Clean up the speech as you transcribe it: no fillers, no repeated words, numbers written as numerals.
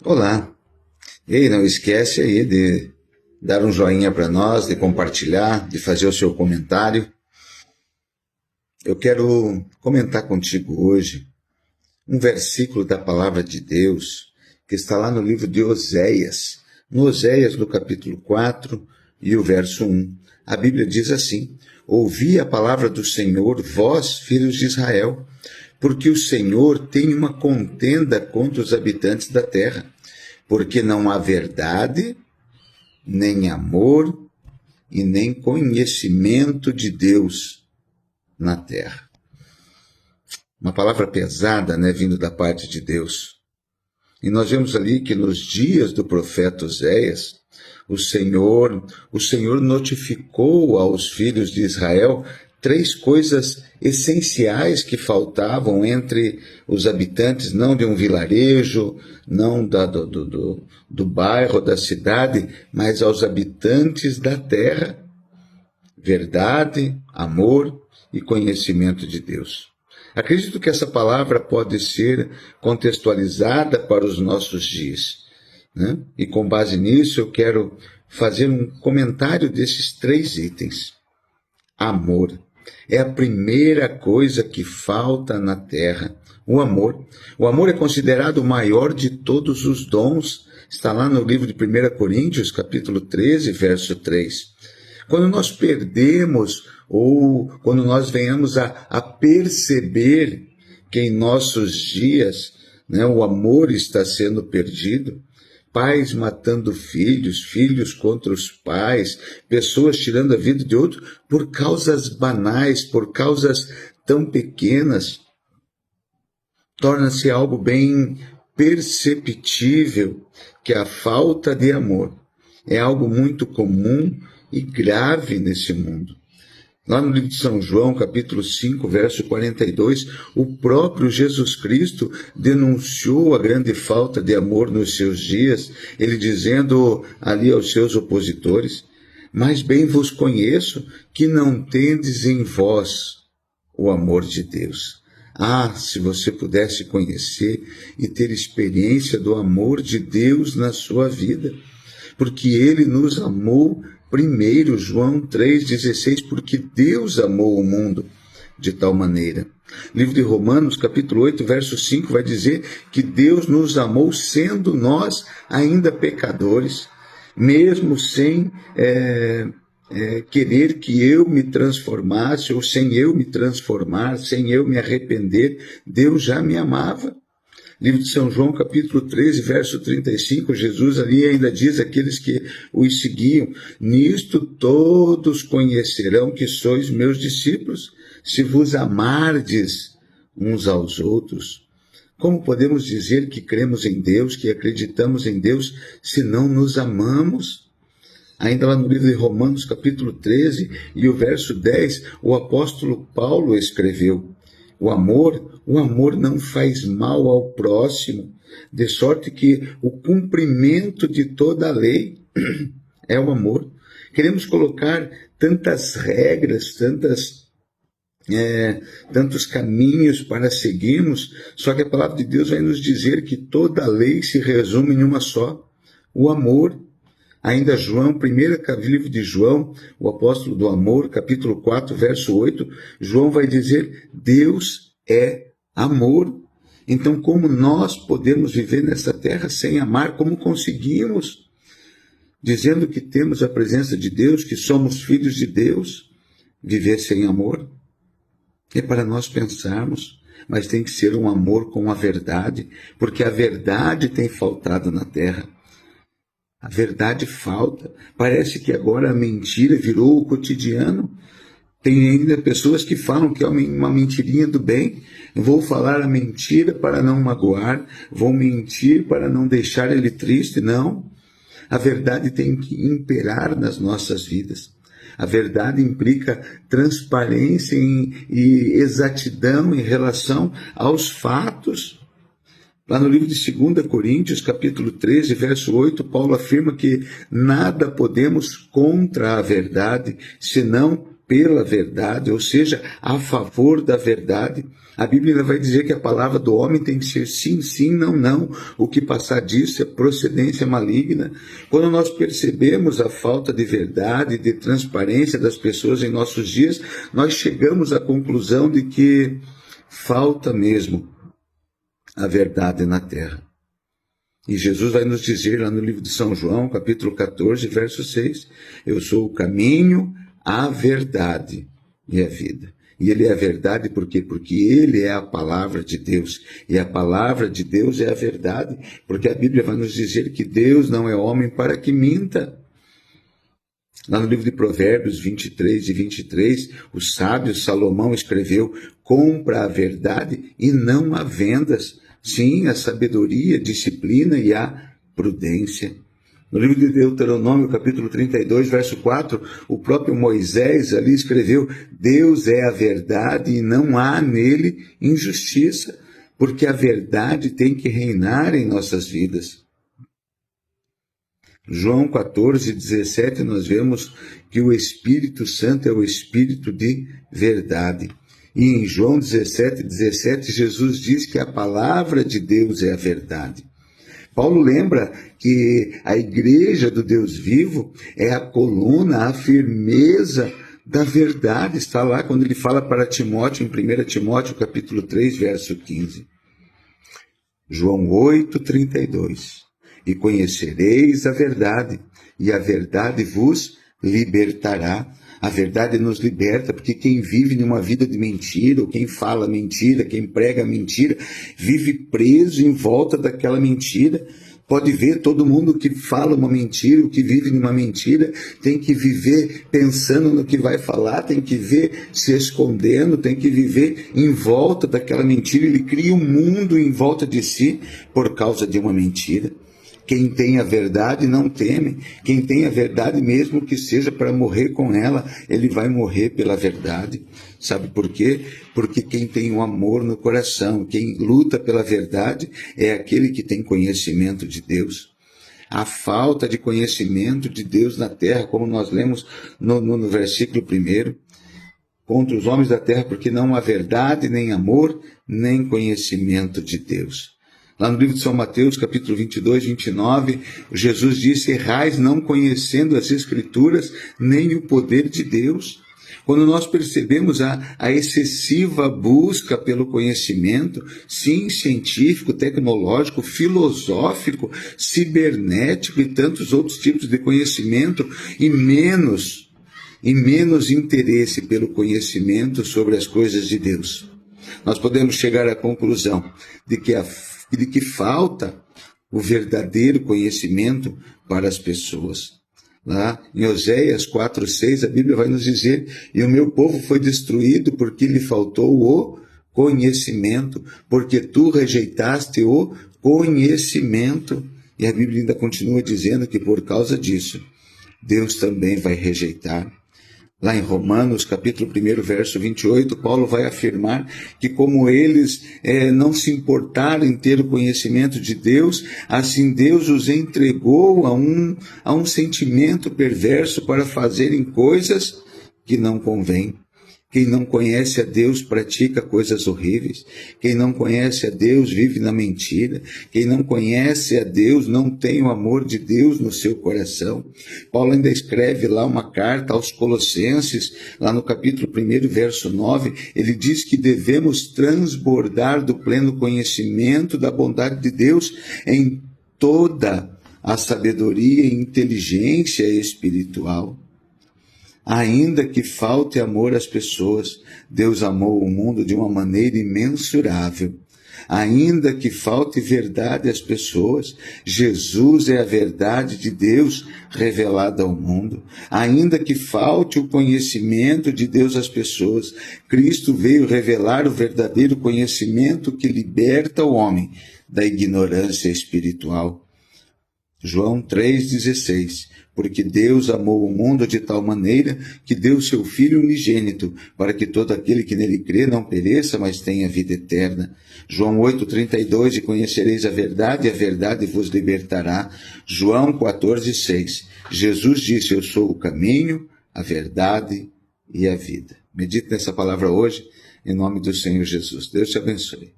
Olá! E não esquece aí de dar um joinha para nós, de compartilhar, de fazer o seu comentário. Eu quero comentar contigo hoje um versículo da palavra de Deus que está lá no livro de Oséias. No Oséias, no capítulo 4 e o verso 1. A Bíblia diz assim: Ouvi a palavra do Senhor, vós, filhos de Israel, porque o Senhor tem uma contenda contra os habitantes da terra, porque não há verdade, nem amor e nem conhecimento de Deus na terra. Uma palavra pesada, né, vindo da parte de Deus. E nós vemos ali que nos dias do profeta Oséias, o Senhor notificou aos filhos de Israel três coisas essenciais que faltavam entre os habitantes, não de um vilarejo, não do bairro, da cidade, mas aos habitantes da terra: verdade, amor e conhecimento de Deus. Acredito que essa palavra pode ser contextualizada para os nossos dias, né? E com base nisso eu quero fazer um comentário desses três itens. Amor é a primeira coisa que falta na terra. O amor. O amor é considerado o maior de todos os dons. Está lá no livro de 1 Coríntios, capítulo 13, verso 3. Quando nós perdemos ou quando nós venhamos a perceber que em nossos dias, né, o amor está sendo perdido, pais matando filhos, filhos contra os pais, pessoas tirando a vida de outro por causas banais, por causas tão pequenas, torna-se algo bem perceptível que a falta de amor é algo muito comum e grave nesse mundo. Lá no livro de São João, capítulo 5, verso 42, o próprio Jesus Cristo denunciou a grande falta de amor nos seus dias, ele dizendo ali aos seus opositores: Mas bem vos conheço que não tendes em vós o amor de Deus. Ah, se você pudesse conhecer e ter experiência do amor de Deus na sua vida, porque ele nos amou primeiro, João 3,16, porque Deus amou o mundo de tal maneira. Livro de Romanos, capítulo 8, verso 5, vai dizer que Deus nos amou sendo nós ainda pecadores, mesmo sem querer que eu me transformasse, ou sem eu me transformar, sem eu me arrepender, Deus já me amava. Livro de São João, capítulo 13, verso 35, Jesus ali ainda diz àqueles que os seguiam: Nisto todos conhecerão que sois meus discípulos, se vos amardes uns aos outros. Como podemos dizer que cremos em Deus, que acreditamos em Deus, se não nos amamos? Ainda lá no livro de Romanos, capítulo 13, e o verso 10, o apóstolo Paulo escreveu: O amor não faz mal ao próximo, de sorte que o cumprimento de toda a lei é o amor. Queremos colocar tantas regras, tantos caminhos para seguirmos, só que a palavra de Deus vai nos dizer que toda a lei se resume em uma só: o amor. Ainda João, primeiro livro de João, o apóstolo do amor, capítulo 4, verso 8, João vai dizer: Deus é amor. Então, como nós podemos viver nessa terra sem amar? Como conseguimos? Dizendo que temos a presença de Deus, que somos filhos de Deus, viver sem amor? É para nós pensarmos, mas tem que ser um amor com a verdade, porque a verdade tem faltado na terra. A verdade falta. Parece que agora a mentira virou o cotidiano. Tem ainda pessoas que falam que é uma mentirinha do bem. Vou falar a mentira para não magoar, vou mentir para não deixar ele triste. Não. A verdade tem que imperar nas nossas vidas. A verdade implica transparência e exatidão em relação aos fatos. Lá no livro de 2 Coríntios, capítulo 13, verso 8, Paulo afirma que nada podemos contra a verdade, senão pela verdade, ou seja, a favor da verdade. A Bíblia vai dizer que a palavra do homem tem que ser sim, sim, não, não. O que passar disso é procedência maligna. Quando nós percebemos a falta de verdade, de transparência das pessoas em nossos dias, nós chegamos à conclusão de que falta mesmo a verdade na terra. E Jesus vai nos dizer lá no livro de São João, capítulo 14, verso 6, eu sou o caminho, a verdade e a vida. E ele é a verdade por quê? Porque ele é a palavra de Deus. E a palavra de Deus é a verdade, porque a Bíblia vai nos dizer que Deus não é homem para que minta. Lá no livro de Provérbios 23 e 23, o sábio Salomão escreveu, compra a verdade e não a vendas. Sim, a sabedoria, a disciplina e a prudência. No livro de Deuteronômio, capítulo 32, verso 4, o próprio Moisés ali escreveu, Deus é a verdade e não há nele injustiça, porque a verdade tem que reinar em nossas vidas. João 14, 17, nós vemos que o Espírito Santo é o Espírito de verdade. E em João 17, 17, Jesus diz que a palavra de Deus é a verdade. Paulo lembra que a igreja do Deus vivo é a coluna, a firmeza da verdade. Está lá quando ele fala para Timóteo, em 1 Timóteo, capítulo 3, verso 15. João 8, 32. E conhecereis a verdade, e a verdade vos libertará. A verdade nos liberta, porque quem vive numa vida de mentira, ou quem fala mentira, quem prega mentira, vive preso em volta daquela mentira. Pode ver, todo mundo que fala uma mentira, o que vive numa mentira, tem que viver pensando no que vai falar, tem que viver se escondendo, tem que viver em volta daquela mentira. Ele cria um mundo em volta de si por causa de uma mentira. Quem tem a verdade não teme. Quem tem a verdade, mesmo que seja para morrer com ela, ele vai morrer pela verdade. Sabe por quê? Porque quem tem o amor no coração, quem luta pela verdade, é aquele que tem conhecimento de Deus. A falta de conhecimento de Deus na terra, como nós lemos no versículo 1, contra os homens da terra, porque não há verdade, nem amor, nem conhecimento de Deus. Lá no livro de São Mateus, capítulo 22, 29, Jesus disse, errais não conhecendo as Escrituras, nem o poder de Deus. Quando nós percebemos a excessiva busca pelo conhecimento, sim, científico, tecnológico, filosófico, cibernético e tantos outros tipos de conhecimento, e menos interesse pelo conhecimento sobre as coisas de Deus, nós podemos chegar à conclusão de que falta o verdadeiro conhecimento para as pessoas. Lá em Oséias 4:6, a Bíblia vai nos dizer, e o meu povo foi destruído porque lhe faltou o conhecimento, porque tu rejeitaste o conhecimento. E a Bíblia ainda continua dizendo que por causa disso, Deus também vai rejeitar. Lá em Romanos, capítulo 1, verso 28, Paulo vai afirmar que como eles não se importaram em ter o conhecimento de Deus, assim Deus os entregou a um sentimento perverso para fazerem coisas que não convêm. Quem não conhece a Deus pratica coisas horríveis. Quem não conhece a Deus vive na mentira. Quem não conhece a Deus não tem o amor de Deus no seu coração. Paulo ainda escreve lá uma carta aos Colossenses, lá no capítulo 1, verso 9, ele diz que devemos transbordar do pleno conhecimento da bondade de Deus em toda a sabedoria e inteligência espiritual. Ainda que falte amor às pessoas, Deus amou o mundo de uma maneira imensurável. Ainda que falte verdade às pessoas, Jesus é a verdade de Deus revelada ao mundo. Ainda que falte o conhecimento de Deus às pessoas, Cristo veio revelar o verdadeiro conhecimento que liberta o homem da ignorância espiritual. João 3,16. Porque Deus amou o mundo de tal maneira que deu seu Filho unigênito, para que todo aquele que nele crê não pereça, mas tenha vida eterna. João 8,32, e conhecereis a verdade vos libertará. João 14,6. Jesus disse, eu sou o caminho, a verdade e a vida. Medite nessa palavra hoje, em nome do Senhor Jesus. Deus te abençoe.